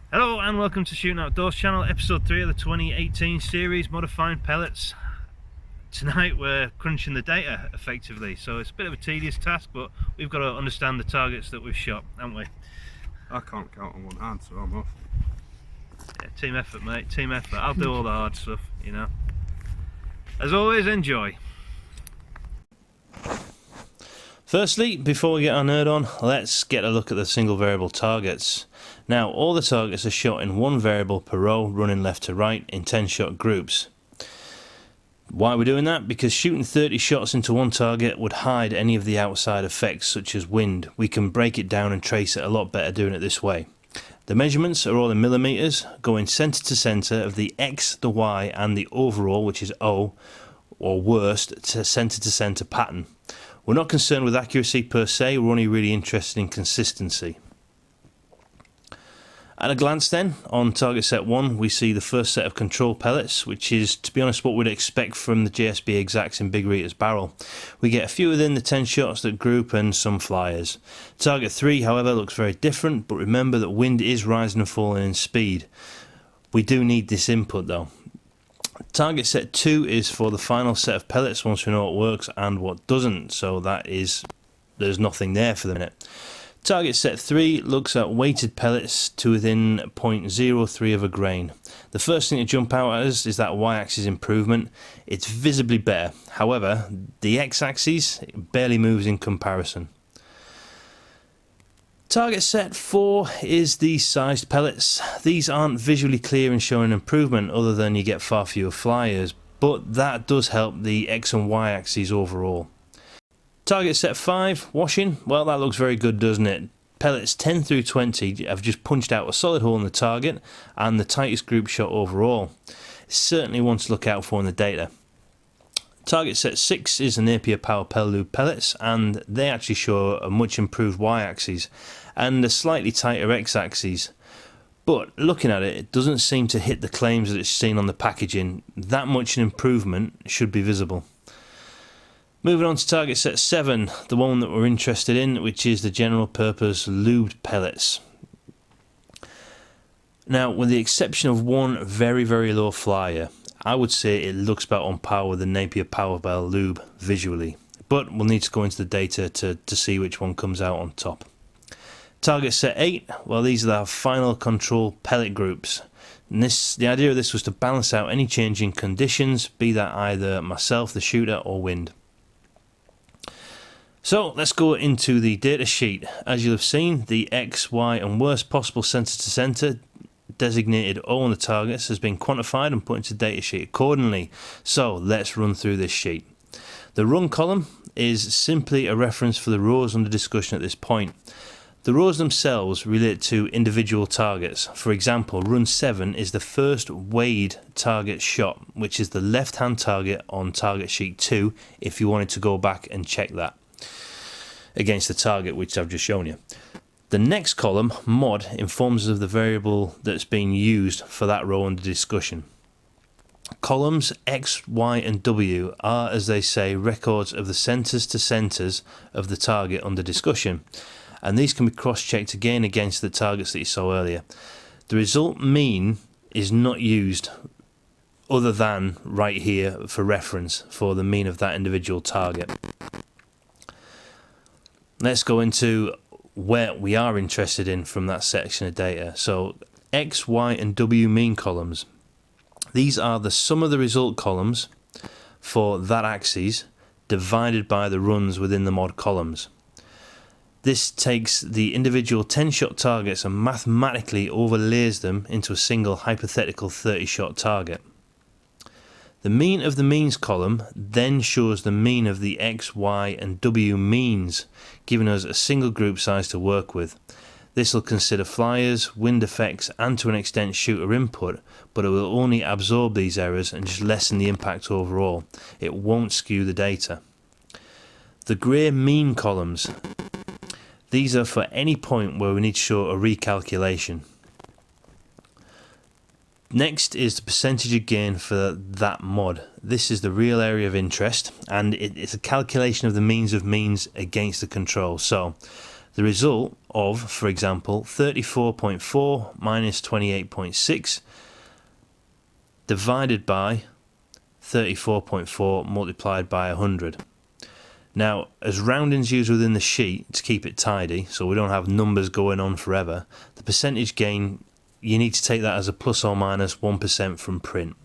Hello and welcome to Shooting Outdoors channel, episode 3 of the 2018 series, Modifying Pellets. Tonight we're crunching the data effectively, so it's a bit of a tedious task, but we've got to understand the targets that we've shot, haven't we? I can't count on one hand, so I'm off. Yeah, team effort, mate, team effort. I'll do all the hard stuff, you know. As always, enjoy. Firstly, before we get our nerd on, let's get a look at the single variable targets. Now, all the targets are shot in one variable per row, running left to right in 10 shot groups. Why are we doing that? Because shooting 30 shots into one target would hide any of the outside effects such as wind. We can break it down and trace it a lot better doing it this way. The measurements are all in millimeters, going centre to centre of the X, the Y and the overall, which is O, or worst, to centre pattern. We're not concerned with accuracy per se, we're only really interested in consistency. At a glance then, on target set 1 we see the first set of control pellets, which is, to be honest, what we'd expect from the JSB Exacts in Big Rita's barrel. We get a few within the 10 shots that group and some flyers. Target 3 however looks very different, but remember that wind is rising and falling in speed. We do need this input though. Target set 2 is for the final set of pellets once we know what works and what doesn't, so that is, there's nothing there for the minute. Target set 3 looks at weighted pellets to within 0.03 of a grain. The first thing to jump out at us is that y-axis improvement. It's visibly better, however the x-axis barely moves in comparison. Target set 4 is the sized pellets. These aren't visually clear and showing improvement other than you get far fewer flyers, but that does help the X and Y axes overall. Target set 5, washing, well that looks very good, doesn't it? Pellets 10 through 20 have just punched out a solid hole in the target and the tightest group shot overall. Certainly one to look out for in the data. Target set 6 is the Napier Power Lube pellets, and they actually show a much improved y-axis and a slightly tighter x-axis. But looking at it, it doesn't seem to hit the claims that it's seen on the packaging. That much an improvement should be visible. Moving on to target set 7, the one that we're interested in, which is the general purpose lubed pellets. Now, with the exception of one very low flyer, I would say it looks about on par with the Napier Powerbell lube visually, but we'll need to go into the data to see which one comes out on top. Target set 8, well these are the final control pellet groups. And the idea of this was to balance out any changing conditions, be that either myself, the shooter, or wind. So let's go into the data sheet. As you'll have seen, the X, Y and worst possible centre to centre designated O on the targets has been quantified and put into datasheet accordingly. So let's run through this sheet. The run column is simply a reference for the rows under discussion at this point. The rows themselves relate to individual targets. For example, run 7 is the first weighed target shot, which is the left hand target on target sheet 2 if you wanted to go back and check that against the target which I've just shown you. The next column, mod, informs us of the variable that's being used for that row under discussion. Columns X, Y and W are, as they say, records of the centres to centres of the target under discussion, and these can be cross-checked again against the targets that you saw earlier. The result mean is not used other than right here for reference for the mean of that individual target. Let's go into where we are interested in from that section of data. So X, Y and W mean columns. These are the sum of the result columns for that axis divided by the runs within the mod columns. This takes the individual 10 shot targets and mathematically overlays them into a single hypothetical 30 shot target. The mean of the means column then shows the mean of the X, Y and W means, giving us a single group size to work with. This will consider flyers, wind effects and to an extent shooter input, but it will only absorb these errors and just lessen the impact overall. It won't skew the data. The grey mean columns. These are for any point where we need to show a recalculation. Next is the percentage of gain for that mod. This is the real area of interest, and it's a calculation of the means of means against the control. So the result of, for example, 34.4 minus 28.6 divided by 34.4 multiplied by 100. Now, as rounding's used within the sheet to keep it tidy, so we don't have numbers going on forever, the percentage gain, you need to take that as a plus or minus 1% from print.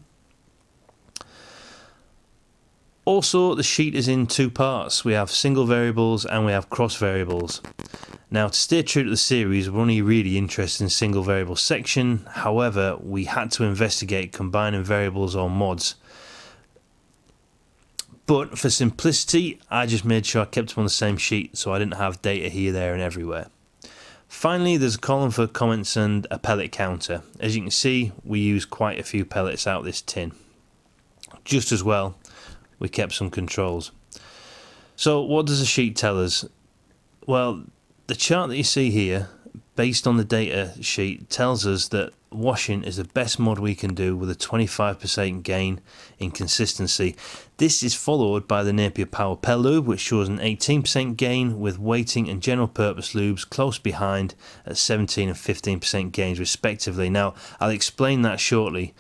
Also, the sheet is in two parts. We have single variables and we have cross variables. Now, to stay true to the series, we're only really interested in single variable section. However, we had to investigate combining variables or mods. But for simplicity, I just made sure I kept them on the same sheet so I didn't have data here, there and everywhere. Finally, there's a column for comments and a pellet counter. As you can see, we use quite a few pellets out this tin. Just as well, we kept some controls. So what does the sheet tell us? Well, the chart that you see here, based on the data sheet, tells us that washing is the best mod we can do with a 25% gain in consistency. This is followed by the Napier Power Pel lube, which shows an 18% gain, with weighting and general purpose lubes close behind at 17 and 15% gains respectively. Now, I'll explain that shortly.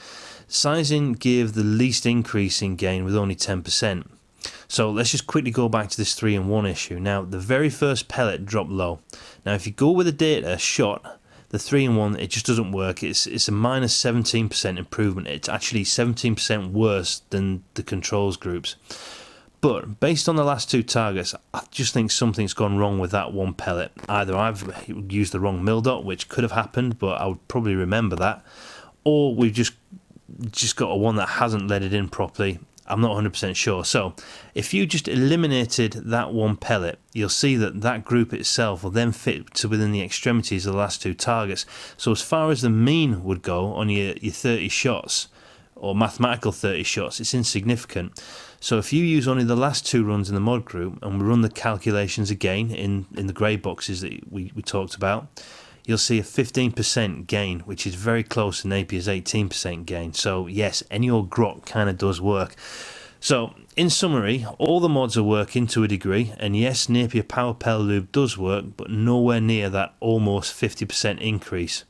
Sizing gave the least increase in gain with only 10%. So let's just quickly go back to this 3-in-1 issue. Now, the very first pellet dropped low. Now, if you go with the data shot, the 3-in-1, it just doesn't work. It's a minus 17% improvement. It's actually 17% worse than the controls groups. But based on the last two targets, I just think something's gone wrong with that one pellet. Either I've used the wrong mil dot, which could have happened, but I would probably remember that, or we've just got a one that hasn't let it in properly. I'm not 100% sure. So if you just eliminated that one pellet, you'll see that that group itself will then fit to within the extremities of the last two targets. So as far as the mean would go on your 30 shots, or mathematical 30 shots, it's insignificant. So if you use only the last two runs in the mod group, and we run the calculations again in the grey boxes that we talked about, you'll see a 15% gain, which is very close to Napier's 18% gain. So yes, any old grot kind of does work. So in summary, all the mods are working to a degree, and yes, Napier Power Pel lube does work, but nowhere near that almost 50% increase.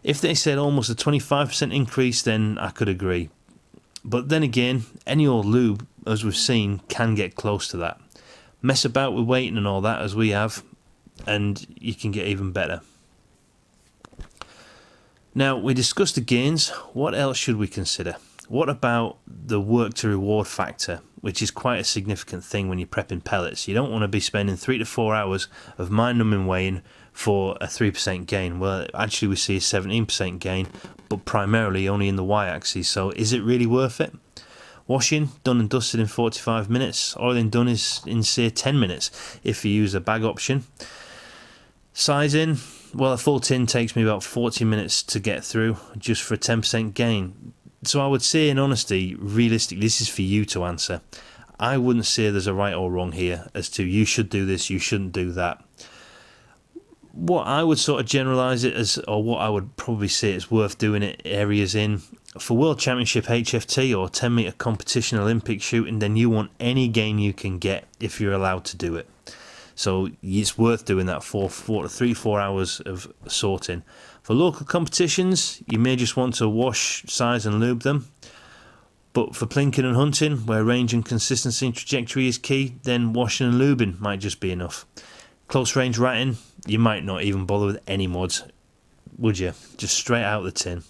If they said almost a 25% increase, then I could agree. But then again, any old lube, as we've seen, can get close to that. Mess about with weighting and all that, as we have, and you can get even better. Now, we discussed the gains. What else should we consider? What about the work to reward factor, which is quite a significant thing when you're prepping pellets? You don't want to be spending 3 to 4 hours of mind-numbing weighing for a 3% gain. Well, actually we see a 17% gain, but primarily only in the y-axis. So is it really worth it? Washing, done and dusted in 45 minutes. Oiling done is in, say, 10 minutes if you use a bag option. Sizing, well, a full tin takes me about 40 minutes to get through just for a 10% gain. So I would say, in honesty, realistically, this is for you to answer. I wouldn't say there's a right or wrong here as to you should do this, you shouldn't do that. What I would sort of generalise it as, or what I would probably say it's worth doing it areas in, for World Championship HFT or 10 metre competition Olympic shooting, then you want any gain you can get if you're allowed to do it. So it's worth doing that for 3-4 hours of sorting. For local competitions, you may just want to wash, size and lube them. But for plinking and hunting, where range and consistency and trajectory is key, then washing and lubing might just be enough. Close range ratting, you might not even bother with any mods, would you? Just straight out the tin.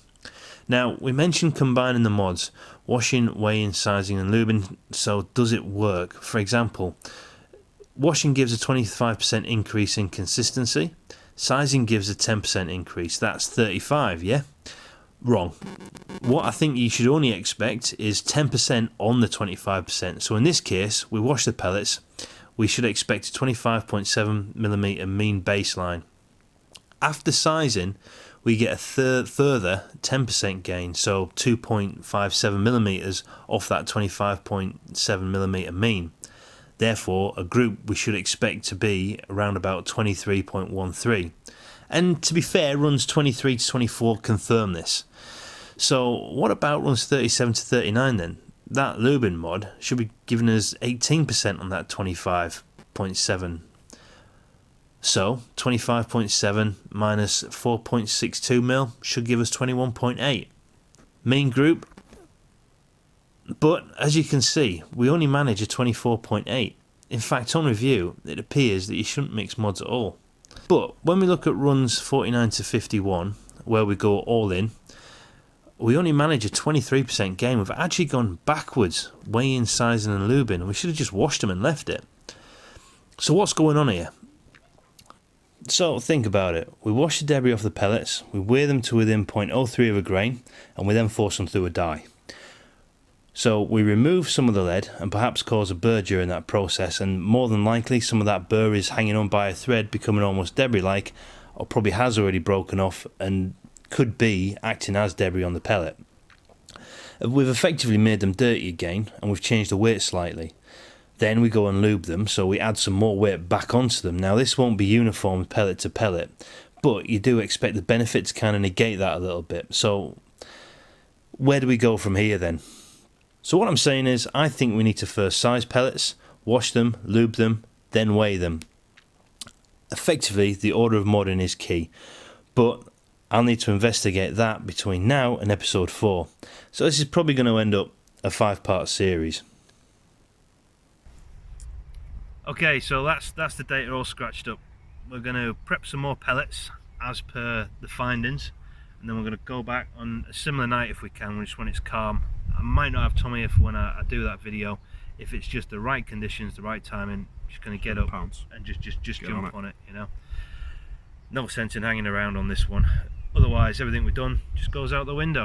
Now, we mentioned combining the mods, washing, weighing, sizing and lubing, so does it work? For example, washing gives a 25% increase in consistency. Sizing gives a 10% increase. That's 35, yeah? Wrong. What I think you should only expect is 10% on the 25%. So in this case, we wash the pellets. We should expect a 25.7mm mean baseline. After sizing, we get a further 10% gain, so 2.57mm off that 25.7mm mean. Therefore, a group we should expect to be around about 23.13. And to be fair, runs 23 to 24 confirm this. So what about runs 37 to 39 then? That lubing mod should be giving us 18% on that 25.7. So 25.7 minus 4.62 mil should give us 21.8. Mean group. But as you can see, we only manage a 24.8. In fact, on review, it appears that you shouldn't mix mods at all. But when we look at runs 49 to 51, where we go all in, we only manage a 23% gain. We've actually gone backwards, weighing, sizing and lubing, and we should have just washed them and left it. So what's going on here? So think about it. We wash the debris off the pellets, we weigh them to within 0.03 of a grain, and we then force them through a die. So we remove some of the lead and perhaps cause a burr during that process, and more than likely some of that burr is hanging on by a thread, becoming almost debris-like, or probably has already broken off and could be acting as debris on the pellet. We've effectively made them dirty again, and we've changed the weight slightly. Then we go and lube them, so we add some more weight back onto them. Now this won't be uniform pellet to pellet, but you do expect the benefit to kind of negate that a little bit. So where do we go from here then? So what I'm saying is, I think we need to first size pellets, wash them, lube them, then weigh them. Effectively, the order of modding is key, but I'll need to investigate that between now and episode 4. So this is probably going to end up a 5-part series. Okay, so that's the data all scratched up. We're going to prep some more pellets as per the findings, and then we're going to go back on a similar night if we can, just when it's calm. I might not have Tommy if when I do that video. If it's just the right conditions, the right timing, just going to get up and just jump on it, you know. No sense in hanging around on this one. Otherwise, everything we've done just goes out the window.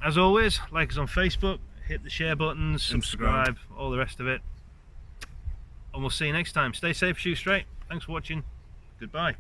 As always, like us on Facebook, hit the share buttons, subscribe, all the rest of it. And we'll see you next time. Stay safe, shoot straight. Thanks for watching. Goodbye.